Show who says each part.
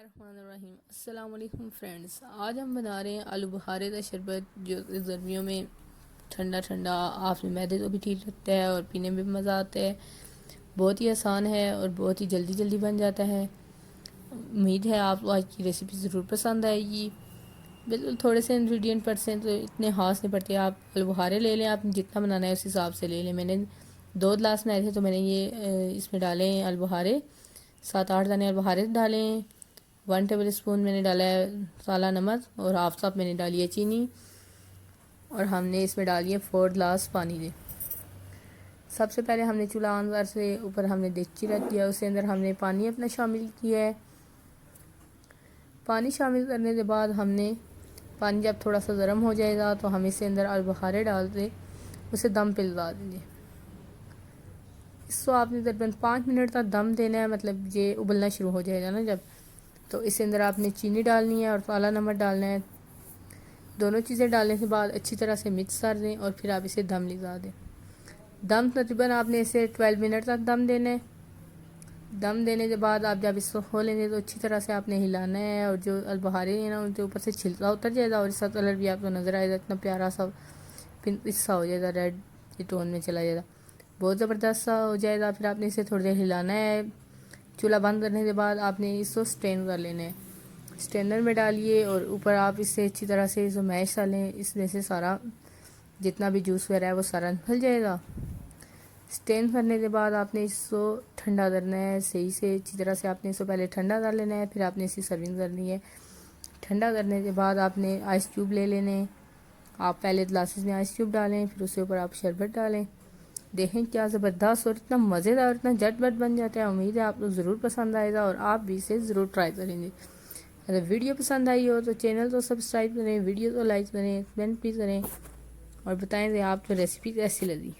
Speaker 1: Bismillahirrahmanirrahim. السلام علیکم friends. آج ہم بنا رہے ہیں آلو بخارے کا شربت جو گرمیوں میں ٹھنڈا ٹھنڈا آپ میں معدے کو بھی ٹھیک رکھتا ہے اور پینے میں بھی مزہ آتا ہے. بہت ہی آسان ہے اور بہت ہی جلدی بن جاتا ہے. امید ہے آپ کو آج کی ریسیپی ضرور پسند آئے گی. بالکل تھوڑے سے انگریڈینٹ پڑتے ہیں تو اتنے خاص نہیں پڑتے. آپ آلو بخارے لے لیں, آپ جتنا بنانا ہے اس حساب سے لے لیں. میں نے 2 گلاس بنائے تھے تو میں نے یہ اس میں ڈالے ہیں آلو بخارے 7-8 دانے آلو بخارے ڈالے ہیں. 1 ٹیبل اسپون میں نے ڈالا ہے کالا نمک اور ہاف کپ میں نے ڈالی ہے چینی, اور ہم نے اس میں ڈالی ہے 4 گلاس پانی دے. سب سے پہلے ہم نے چولہا آن کر سے اوپر ہم نے دیگچی رکھ دیا, اس کے اندر ہم نے پانی اپنا شامل کیا ہے. پانی شامل کرنے کے بعد ہم نے پانی جب تھوڑا سا گرم ہو جائے گا تو ہم اس کے اندر آلو بخارے ڈال کے اسے دم پہ لگا دیں گے. اس کو آپ نے تقریباً 5 منٹ تک دم دینا ہے, مطلب یہ ابلنا شروع ہو جائے گا نا جب, تو اس کے اندر آپ نے چینی ڈالنی ہے اور کالا نمک ڈالنا ہے. دونوں چیزیں ڈالنے کے بعد اچھی طرح سے مکس کر دیں اور پھر آپ اسے دم لگا دیں. دم تقریباً آپ نے اسے 12 منٹ تک دم دینا ہے. دم دینے کے بعد آپ جب اس کو کھولیں گے تو اچھی طرح سے آپ نے ہلانا ہے, اور جو آلو بخارے ہیں نا ان کے اوپر سے چھلکا اتر جائے گا اور اس کا کلر بھی آپ کو نظر آئے گا اتنا پیارا سا حصہ ہو جائے گا, ریڈ ٹون میں چلا جائے گا, بہت زبردست سا ہو جائے گا. پھر آپ نے اسے تھوڑی دیر ہلانا ہے. چولہا بند کرنے کے بعد آپ نے اس کو سٹین کر لینا ہے. سٹینر میں ڈالیے اور اوپر آپ اس سے اچھی طرح سے اسے میش کر لیں. اس میں سے سارا جتنا بھی جوس وغیرہ ہے وہ سارا نکل جائے گا. سٹین کرنے کے بعد آپ نے اس کو ٹھنڈا کرنا ہے صحیح سے, اچھی طرح سے آپ نے اس کو پہلے ٹھنڈا کر لینا ہے, پھر آپ نے اسی سرونگ کرنی ہے. ٹھنڈا کرنے کے بعد آپ نے آئس کیوب لے لینے. آپ پہلے گلاسز میں آئس کیوب ڈالیں, پھر اس کے اوپر آپ شربت ڈالیں. دیکھیں کیا زبردست اور اتنا مزیدار, اتنا جھٹ پٹ بن جاتا ہے. امید ہے آپ کو ضرور پسند آئے گا اور آپ بھی اسے ضرور ٹرائی کریں گے. اگر ویڈیو پسند آئی ہو تو چینل کو سبسکرائب کریں, ویڈیو کو لائک کریں, کمنٹ بھی کریں اور بتائیں کہ آپ کو ریسیپی کیسی لگی.